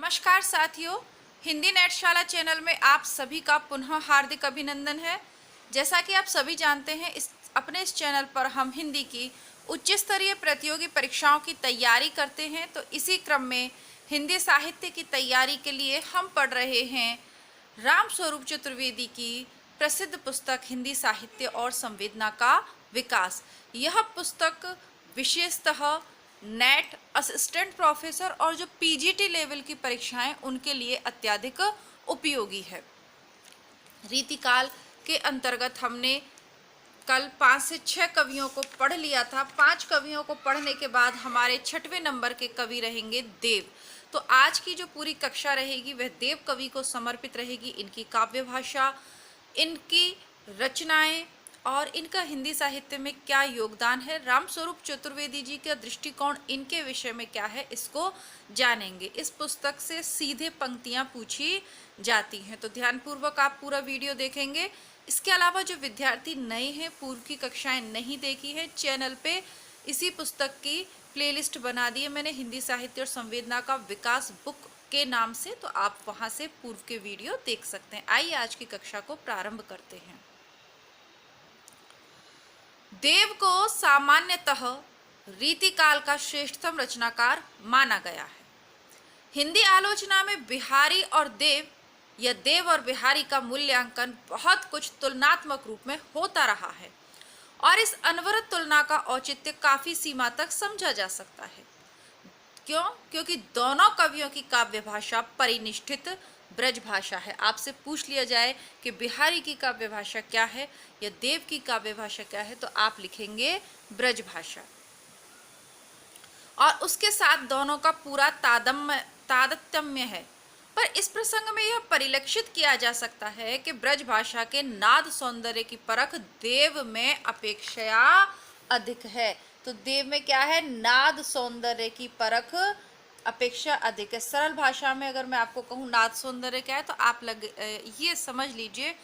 नमस्कार साथियों, हिंदी नेटशाला चैनल में आप सभी का पुनः हार्दिक अभिनंदन है। जैसा कि आप सभी जानते हैं, इस चैनल पर हम हिंदी की उच्च स्तरीय प्रतियोगी परीक्षाओं की तैयारी करते हैं। तो इसी क्रम में हिंदी साहित्य की तैयारी के लिए हम पढ़ रहे हैं राम स्वरूप चतुर्वेदी की प्रसिद्ध पुस्तक हिंदी साहित्य और संवेदना का विकास। यह पुस्तक विशेषतः नेट, असिस्टेंट प्रोफेसर और जो पीजीटी लेवल की परीक्षाएं उनके लिए अत्यधिक उपयोगी है। रीतिकाल के अंतर्गत हमने कल 5 से 6 कवियों को पढ़ लिया था। 5 कवियों को पढ़ने के बाद हमारे 6वें नंबर के कवि रहेंगे देव। तो आज की जो पूरी कक्षा रहेगी वह देव कवि को समर्पित रहेगी। इनकी काव्य भाषा, इनकी रचनाएं और इनका हिंदी साहित्य में क्या योगदान है, राम स्वरूप चतुर्वेदी जी का दृष्टिकोण इनके विषय में क्या है, इसको जानेंगे। इस पुस्तक से सीधे पंक्तियां पूछी जाती हैं, तो ध्यानपूर्वक आप पूरा वीडियो देखेंगे। इसके अलावा जो विद्यार्थी नए हैं, पूर्व की कक्षाएं नहीं देखी है, चैनल पे इसी पुस्तक की प्लेलिस्ट बना दी है मैंने, हिंदी साहित्य और संवेदना का विकास बुक के नाम से, तो आप वहां से पूर्व के वीडियो देख सकते हैं। आइए आज की कक्षा को प्रारंभ करते हैं। देव को सामान्यतः रीतिकाल का श्रेष्ठतम रचनाकार माना गया है। हिंदी आलोचना में बिहारी और देव या देव और बिहारी का मूल्यांकन बहुत कुछ तुलनात्मक रूप में होता रहा है और इस अनवरत तुलना का औचित्य काफी सीमा तक समझा जा सकता है। क्यों? क्योंकि दोनों कवियों की काव्य भाषा परिनिष्ठित ब्रज भाषा है। आपसे पूछ लिया जाए कि बिहारी की काव्य भाषा क्या है या देव की काव्य भाषा क्या है, तो आप लिखेंगे ब्रज भाषा। और उसके साथ दोनों का पूरा तादत्म्य है। पर इस प्रसंग में यह परिलक्षित किया जा सकता है कि ब्रज भाषा के नाद सौंदर्य की परख देव में अपेक्षया अधिक है। तो देव में क्या है? नाद सौंदर्य की परख अपेक्षा अधिक है। सरल भाषा में अगर मैं आपको कहूँ नाद सौंदर्य क्या है, तो आप ये समझ लीजिए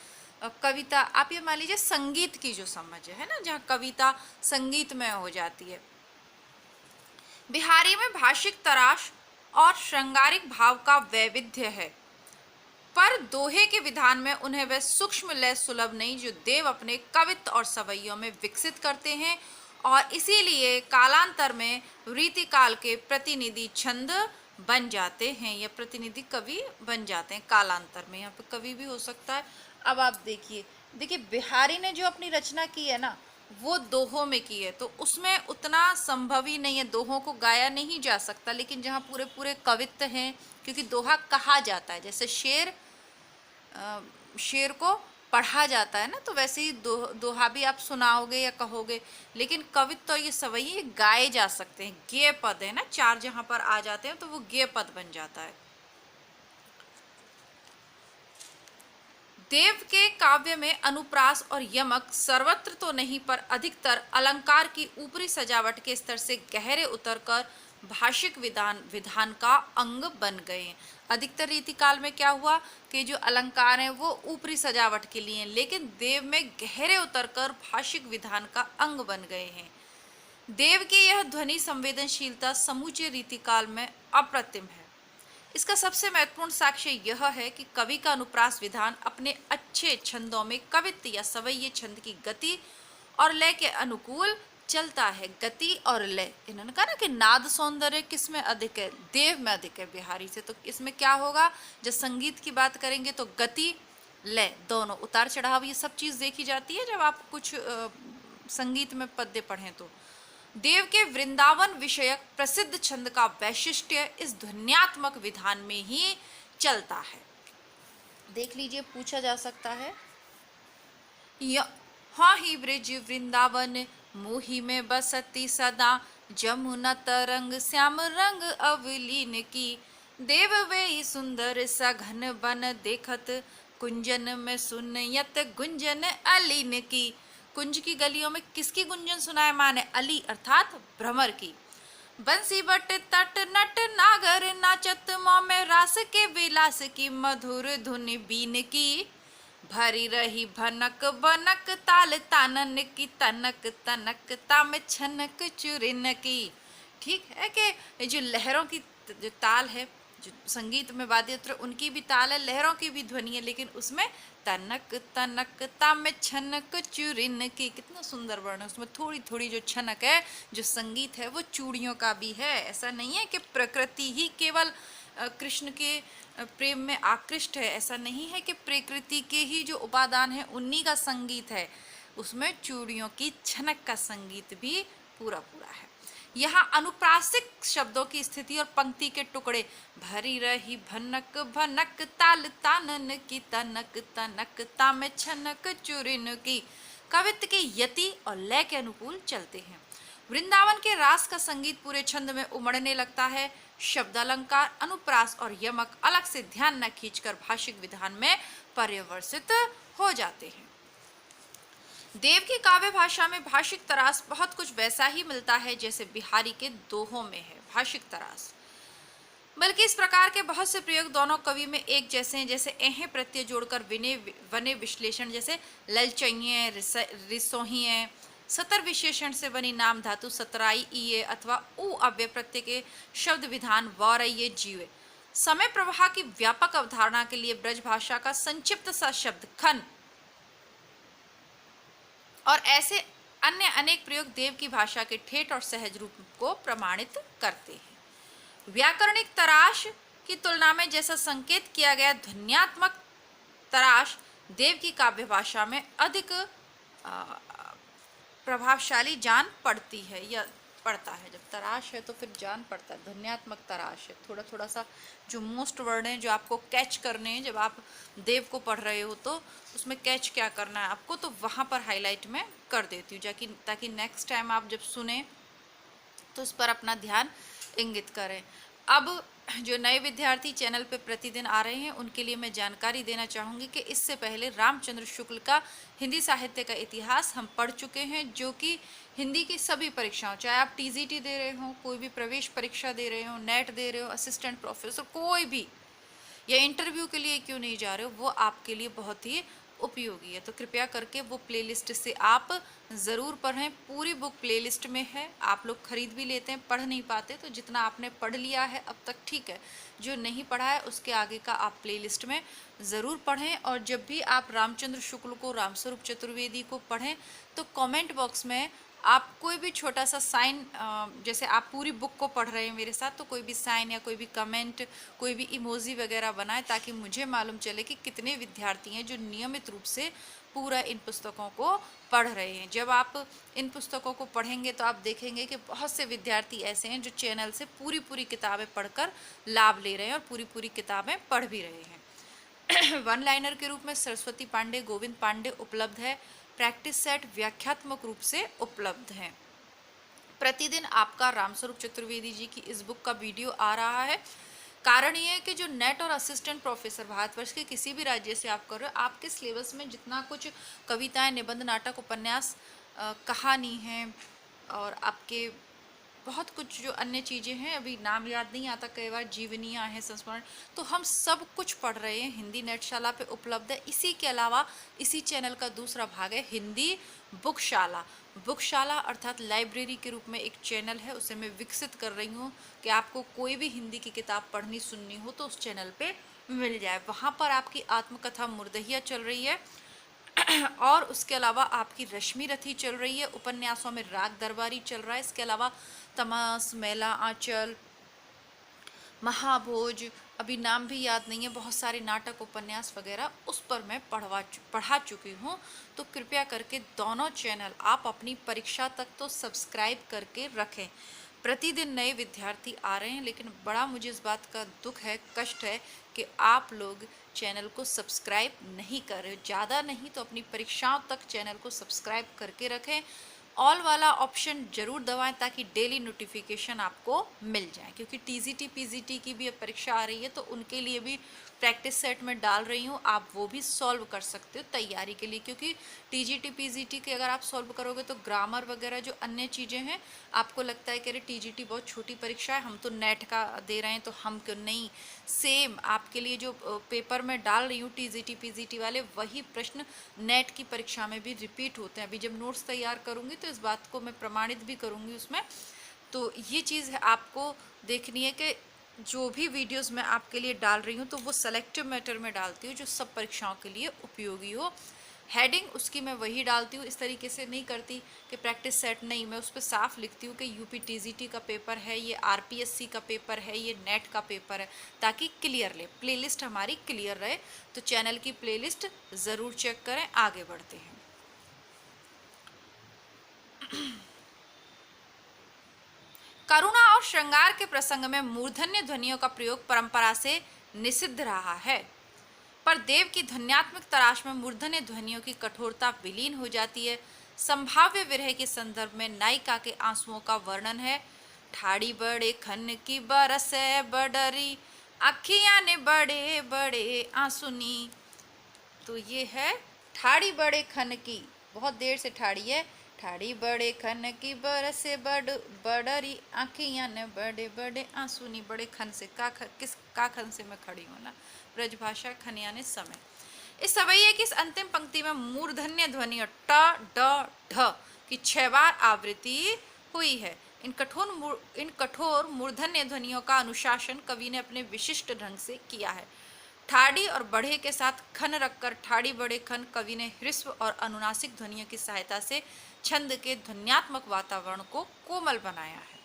कविता, आप ये मान लीजिए संगीत की जो समझ है ना, जहाँ कविता संगीत में हो जाती है। बिहारी में भाषिक तराश और श्रृंगारिक भाव का वैविध्य है, पर दोहे के विधान में उन्हें वह सूक्ष्म लय सुलभ नहीं जो देव अपने कवित्व और सवैयों में विकसित करते हैं, और इसीलिए कालांतर में रीतिकाल के प्रतिनिधि छंद बन जाते हैं या प्रतिनिधि कवि बन जाते हैं कालांतर में। यहाँ पे कवि भी हो सकता है। अब आप देखिए बिहारी ने जो अपनी रचना की है ना, वो दोहों में की है, तो उसमें उतना संभव ही नहीं है, दोहों को गाया नहीं जा सकता। लेकिन जहाँ पूरे पूरे कवित्व हैं, क्योंकि दोहा कहा जाता है, जैसे शेर को पढ़ा जाता है ना, तो वैसे ही दोहा भी आप सुनाओगे या कहोगे। लेकिन कवित्व और ये सवैये गाए जा सकते हैं। गेय पद है ना, 4 जहाँ पर आ जाते हैं तो वो गेय पद बन जाता है। देव के काव्य में अनुप्रास और यमक सर्वत्र तो नहीं, पर अधिकतर अलंकार की ऊपरी सजावट के स्तर से गहरे उतरकर भाषिक विधान का अंग बन गए। अधिकतर रीतिकाल में क्या हुआ कि जो अलंकार हैं वो ऊपरी सजावट के लिए, लेकिन देव में गहरे उतरकर भाषिक विधान का अंग बन गए हैं। देव की यह ध्वनि संवेदनशीलता समूचे रीतिकाल में अप्रतिम है। इसका सबसे महत्वपूर्ण साक्ष्य यह है कि कवि का अनुप्रास विधान अपने अच्छे छंदों में कवित्व या सवैये छंद की गति और लय के अनुकूल चलता है। गति और लय, इन्होंने कहा ना कि नाद सौंदर्य किस में अधिक है? देव में अधिक है बिहारी से। तो इसमें क्या होगा, जब संगीत की बात करेंगे तो गति लय दोनों, उतार चढ़ाव, ये सब चीज़ देखी जाती है जब आप कुछ संगीत में पद्य पढ़ें। तो देव के वृंदावन विषयक प्रसिद्ध छंद का वैशिष्ट्य इस ध्वन्यात्मक विधान में ही चलता है। देख लीजिए, पूछा जा सकता है, हाँ ही ब्रिज वृंदावन मोही में बसती सदा, जमुना तरंग श्याम रंग अवलीन की, देव वे सुंदर सघन बन देखत, कुंजन में सुनयत गुंजन अलीन की। कुंज की गलियों में किसकी गुंजन सुनाए? माने अली अर्थात भ्रमर की। बंसी बट तट नट नागर नाचत में रास के विलास की, मधुर धुन बीन की, भरी रही भनक बनक ताल तानन की, तनक तनक ताम छनक चुरिन की। ठीक है कि जो लहरों की जो ताल है, जो संगीत में वाद्य यंत्र उनकी भी ताल है, लहरों की भी ध्वनि है, लेकिन उसमें तनक तनक तामे छनक चूरिन की, कितना सुंदर वर्ण है उसमें। थोड़ी थोड़ी जो छनक है, जो संगीत है, वो चूड़ियों का भी है। ऐसा नहीं है कि प्रकृति ही केवल कृष्ण के प्रेम में आकृष्ट है, ऐसा नहीं है कि प्रकृति के ही जो उपादान है उन्हीं का संगीत है, उसमें चूड़ियों की छनक का संगीत भी पूरा पूरा है। यहाँ अनुप्रासिक शब्दों की स्थिति और पंक्ति के टुकड़े, भरी रही भनक भनक ताल तानन की, तनक तनक तामे छनक चूरिन की, कवित्व के यति और लय के अनुकूल चलते हैं। वृंदावन के रास का संगीत पूरे छंद में उमड़ने लगता है। शब्द अलंकार, अनुप्रास और यमक अलग से ध्यान न खींचकर भाषिक विधान में पर्यवसित हो जाते हैं। देव की काव्य भाषा में भाषिक तरास बहुत कुछ वैसा ही मिलता है जैसे बिहारी के दोहों में है भाषिक तरास, बल्कि इस प्रकार के बहुत से प्रयोग दोनों कवि में एक जैसे हैं, जैसे एह प्रत्यय जोड़कर वने विश्लेषण, जैसे ललचइये रिसोहिये, सतर विशेषण से बनी नाम धातु सतराई इये अथवा उ अव्यय प्रत्यय के शब्द विधान वरइये जीवे। समय प्रवाह की व्यापक अवधारणा के लिए ब्रज भाषा का संक्षिप्त सा शब्द खन और ऐसे अन्य अनेक प्रयोग देव की भाषा के ठेठ और सहज रूप को प्रमाणित करते हैं। व्याकरणिक तराश की तुलना में जैसा संकेत किया गया, ध्वन्यात्मक तराश देव की काव्य भाषा में अधिक प्रभावशाली जान पड़ती है या पड़ता है। जब तराश है तो फिर जान पड़ता है। ध्वन्यात्मक तराश है, थोड़ा थोड़ा सा जो मोस्ट वर्ड हैं जो आपको कैच करने हैं, जब आप देव को पढ़ रहे हो तो उसमें कैच क्या करना है आपको, तो वहाँ पर हाईलाइट में कर देती हूँ ताकि नेक्स्ट टाइम आप जब सुने तो उस पर अपना ध्यान इंगित करें। अब जो नए विद्यार्थी चैनल पे प्रतिदिन आ रहे हैं उनके लिए मैं जानकारी देना चाहूँगी कि इससे पहले रामचंद्र शुक्ल का हिंदी साहित्य का इतिहास हम पढ़ चुके हैं, जो कि हिंदी की सभी परीक्षाओं, चाहे आप टीजीटी दे रहे हो, कोई भी प्रवेश परीक्षा दे रहे हो, नेट दे रहे हो, असिस्टेंट प्रोफेसर, कोई भी, या इंटरव्यू के लिए क्यों नहीं जा रहे हो, वो आपके लिए बहुत ही उपयोगी है। तो कृपया करके वो प्लेलिस्ट से आप ज़रूर पढ़ें। पूरी बुक प्लेलिस्ट में है, आप लोग खरीद भी लेते हैं, पढ़ नहीं पाते, तो जितना आपने पढ़ लिया है अब तक ठीक है, जो नहीं पढ़ा है उसके आगे का आप प्लेलिस्ट में ज़रूर पढ़ें। और जब भी आप रामचंद्र शुक्ल को, रामस्वरूप चतुर्वेदी को पढ़ें तो कमेंट बॉक्स में आप कोई भी छोटा सा साइन, जैसे आप पूरी बुक को पढ़ रहे हैं मेरे साथ, तो कोई भी साइन या कोई भी कमेंट, कोई भी इमोजी वगैरह बनाएं, ताकि मुझे मालूम चले कि कितने विद्यार्थी हैं जो नियमित रूप से पूरा इन पुस्तकों को पढ़ रहे हैं। जब आप इन पुस्तकों को पढ़ेंगे तो आप देखेंगे कि बहुत से विद्यार्थी ऐसे हैं जो चैनल से पूरी पूरी किताबें पढ़कर लाभ ले रहे हैं और पूरी पूरी किताबें पढ़ भी रहे हैं। वन लाइनर के रूप में सरस्वती पांडे, गोविंद पांडे उपलब्ध है। प्रैक्टिस सेट व्याख्यात्मक रूप से उपलब्ध हैं। प्रतिदिन आपका रामस्वरूप चतुर्वेदी जी की इस बुक का वीडियो आ रहा है। कारण ये है कि जो नेट और असिस्टेंट प्रोफेसर भारतवर्ष के किसी भी राज्य से आप कर रहे हो, आपके सिलेबस में जितना कुछ कविताएं, निबंध, नाटक, उपन्यास, कहानी है और आपके बहुत कुछ जो अन्य चीज़ें हैं, अभी नाम याद नहीं आता, कई बार जीवनियाँ हैं, संस्मरण, तो हम सब कुछ पढ़ रहे हैं, हिंदी नेटशाला पे उपलब्ध है। इसी के अलावा इसी चैनल का दूसरा भाग है हिंदी बुकशाला। बुकशाला अर्थात लाइब्रेरी के रूप में एक चैनल है, उसे मैं विकसित कर रही हूँ कि आपको कोई भी हिंदी की किताब पढ़नी, सुननी हो तो उस चैनल पे मिल जाए। वहाँ पर आपकी आत्मकथा मुर्दहिया चल रही है और उसके अलावा आपकी रश्मि रथी चल रही है, उपन्यासों में राग दरबारी चल रहा है। इसके अलावा तमास, मेला आंचल, महाभोज, अभी नाम भी याद नहीं है, बहुत सारे नाटक, उपन्यास वगैरह उस पर मैं पढ़ा चुकी हूँ। तो कृपया करके दोनों चैनल आप अपनी परीक्षा तक तो सब्सक्राइब करके रखें। प्रतिदिन नए विद्यार्थी आ रहे हैं, लेकिन बड़ा मुझे इस बात का दुख है, कष्ट है कि आप लोग चैनल को सब्सक्राइब नहीं कर रहे हो। ज़्यादा नहीं तो अपनी परीक्षाओं तक चैनल को सब्सक्राइब करके रखें। ऑल वाला ऑप्शन जरूर दबाएं ताकि डेली नोटिफिकेशन आपको मिल जाए, क्योंकि टीजीटी पीजीटी की भी अब परीक्षा आ रही है, तो उनके लिए भी प्रैक्टिस सेट में डाल रही हूँ, आप वो भी सॉल्व कर सकते हो तैयारी के लिए। क्योंकि टीजीटी पीजीटी के अगर आप सॉल्व करोगे तो ग्रामर वगैरह जो अन्य चीज़ें हैं, आपको लगता है कि अरे टीजीटी बहुत छोटी परीक्षा है, हम तो नेट का दे रहे हैं तो हम क्यों नहीं। सेम आपके लिए जो पेपर में डाल रही हूँ टीजीटी पीजीटी वाले, वही प्रश्न नेट की परीक्षा में भी रिपीट होते हैं। अभी जब नोट्स तैयार करूँगी तो इस बात को मैं प्रमाणित भी करूँगी उसमें। तो ये चीज़ है आपको देखनी है कि जो भी वीडियोस मैं आपके लिए डाल रही हूँ तो वो सेलेक्टिव मैटर में डालती हूँ जो सब परीक्षाओं के लिए उपयोगी हो। हेडिंग उसकी मैं वही डालती हूँ, इस तरीके से नहीं करती कि प्रैक्टिस सेट, नहीं, मैं उस पर साफ लिखती हूँ कि यूपी टीजीटी का पेपर है, ये आरपीएससी का पेपर है, ये नेट का पेपर है, ताकि क्लियर ले, प्लेलिस्ट हमारी क्लियर रहे। तो चैनल की प्लेलिस्ट ज़रूर चेक करें। आगे बढ़ते हैं। करुणा और श्रृंगार के प्रसंग में मूर्धन्य ध्वनियों का प्रयोग परंपरा से निषिद्ध रहा है, पर देव की ध्वन्यात्मक तराश में मूर्धन्य ध्वनियों की कठोरता विलीन हो जाती है। संभाव्य विरह के संदर्भ में नायिका के आंसुओं का वर्णन है। ठाड़ी बड़े खन की बरसे बडरी, अखियां ने बड़े बड़े आंसुनी। तो ये है ठाड़ी बड़े खन की, बहुत देर से ठाड़ी है। ठाड़ी बड़े खन की बरसे बडरी, आँखियाँ ने बड़े बड़े आंसुनी। बड़े खन से किस का खन से मैं खड़ी हूँ ना, ब्रजभाषा खनिया ने समय। इस सवैये की इस अंतिम पंक्ति में मूर्धन्य ध्वनि और ट ड ढ की 6 बार आवृत्ति हुई है। इन कठोर मूर्धन्य ध्वनियों का अनुशासन कवि ने अपने विशिष्ट ढंग से किया है। ठाड़ी और बढ़े के साथ खन रखकर ठाड़ी बड़े खन कवि ने ह्रस्व और अनुनासिक ध्वनियों की सहायता से छंद के ध्वन्यात्मक वातावरण को कोमल बनाया है।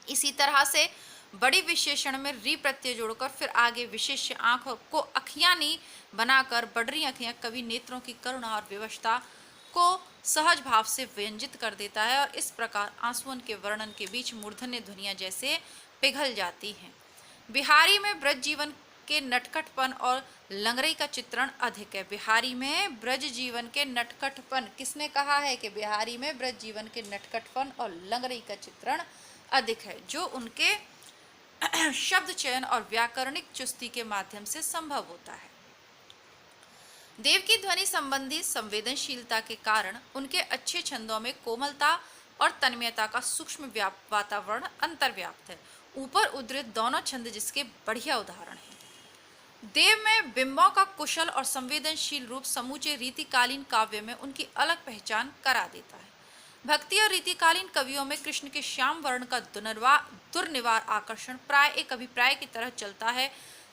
इसी तरह से बड़ी विशेषण में री प्रत्यय जोड़कर फिर आगे विशेष आंख को अखियानी बनाकर बढ़री अखियां कवि नेत्रों की करुणा और विवशता को सहज भाव से व्यंजित कर देता है और इस प्रकार आंसुओं के वर्णन के बीच मूर्धन्य ध्वनियां जैसे पिघल जाती हैं। बिहारी में ब्रज जीवन के नटखटपन और लंगरई का चित्रण अधिक है। बिहारी में ब्रज जीवन के नटखटपन, किसने कहा है कि बिहारी में ब्रज जीवन के नटखटपन और लंगरई का चित्रण अधिक है, जो उनके शब्द चयन और व्याकरणिक चुस्ती के माध्यम से संभव होता है। देव की ध्वनि संबंधी संवेदनशीलता के कारण उनके अच्छे छंदों में कोमलता और तन्मयता का सूक्ष्म वातावरण अंतर्व्याप्त है। ऊपर उद्धृत दोनों छंद जिसके बढ़िया उदाहरण हैं। देव में बिंबों का कुशल और संवेदनशील रूप समूचे रीतिकालीन काव्य में उनकी अलग पहचान करा देता है। भक्ति और रीतिकालीन कवियों में कृष्ण के श्याम वर्ण का दुर्निवार आकर्षण प्राय एक अभिप्राय की तरह चलता है।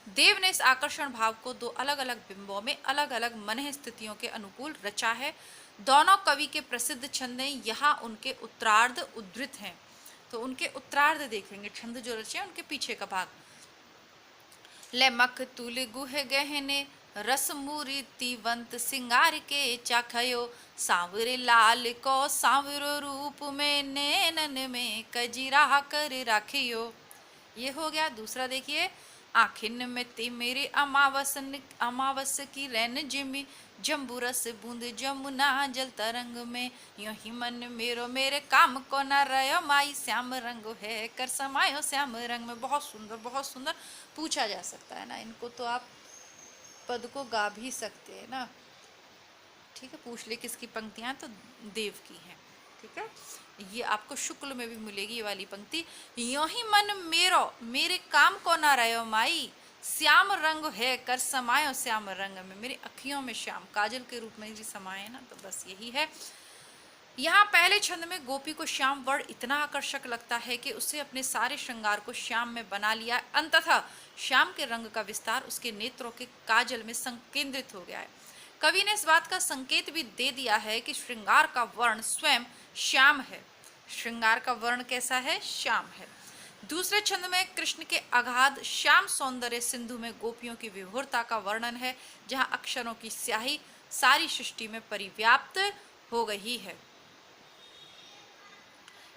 देव ने इस आकर्षण भाव को 2 अलग अलग बिंबों में अलग अलग मन स्थितियों के अनुकूल रचा है। दोनों कवि के प्रसिद्ध छंद यहाँ उनके उत्तरार्ध उद्धृत हैं। तो उनके उत्तरार्ध देखेंगे, छंद जो रचे उनके पीछे का भाग। ले मख तुल गुह गहने, रस मूर्तिवंत सिंगार के चाखयो, सांवरे लाल को सांवरो रूप में नैनन में कजीरा कर राखियो। ये हो गया। दूसरा देखिए, आखिन में मेरे अमावस की रैन जिमी, जम्बू रस बूंद जमुना जल तरंग में, यूं ही मन मेरो मेरे काम को न रयो माई, श्याम रंग है कर समायो श्याम रंग में। बहुत सुंदर, बहुत सुंदर। पूछा जा सकता है ना, इनको तो आप पद को गा भी सकते हैं ना। ठीक है, पूछ ले किसकी पंक्तियां, तो देव की हैं। ठीक है, ये आपको शुक्ल में भी मिलेगी ये वाली पंक्ति। यों ही मन मेरो मेरे काम को ना रहो माई, श्याम रंग है कर समायो श्याम रंग में। मेरी अखियों में श्याम काजल के रूप में जी समाये ना, तो बस यही है। यहाँ पहले छंद में गोपी को श्याम वर्ण इतना आकर्षक लगता है कि उससे अपने सारे श्रृंगार को श्याम में बना लिया। अंततः श्याम के रंग का विस्तार उसके नेत्रों के काजल में संकेंद्रित हो गया है। कवि ने इस बात का संकेत भी दे दिया है कि श्रृंगार का वर्ण स्वयं श्याम है। श्रृंगार का वर्ण कैसा है? श्याम है। दूसरे छंद में कृष्ण के अगाध श्याम सौंदर्य सिंधु में गोपियों की विभोरता का वर्णन है, जहाँ अक्षरों की स्याही सारी सृष्टि में परिव्याप्त हो गई है।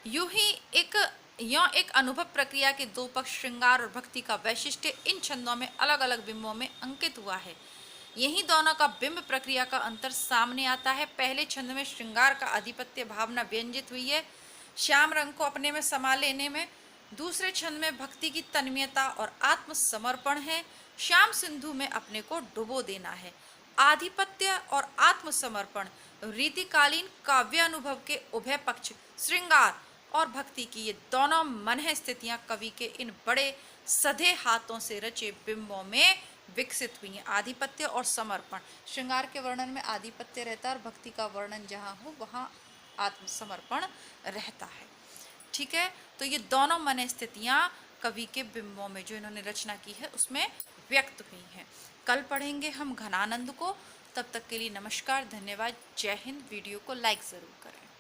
यूं ही एक अनुभव प्रक्रिया के 2 पक्ष श्रृंगार और भक्ति का वैशिष्ट्य इन छंदों में अलग अलग बिंबों में अंकित हुआ है। यही दोनों का बिंब प्रक्रिया का अंतर सामने आता है। पहले छंद में श्रृंगार का आधिपत्य भावना व्यंजित हुई है श्याम रंग को अपने में समा लेने में। दूसरे छंद में भक्ति की तन्मयता और आत्मसमर्पण है, श्याम सिंधु में अपने को डुबो देना है। आधिपत्य और आत्मसमर्पण रीतिकालीन काव्य अनुभव के उभय पक्ष श्रृंगार और भक्ति की ये दोनों मन स्थितियां कवि के इन बड़े सधे हाथों से रचे बिंबों में विकसित हुई हैं। आधिपत्य और समर्पण, श्रृंगार के वर्णन में आधिपत्य रहता है और भक्ति का वर्णन जहाँ हो वहाँ आत्मसमर्पण रहता है। ठीक है, तो ये दोनों मन स्थितियाँ कवि के बिंबों में जो इन्होंने रचना की है उसमें व्यक्त हुई हैं। कल पढ़ेंगे हम घनानंद को। तब तक के लिए नमस्कार, धन्यवाद, जय हिंद। वीडियो को लाइक ज़रूर करें।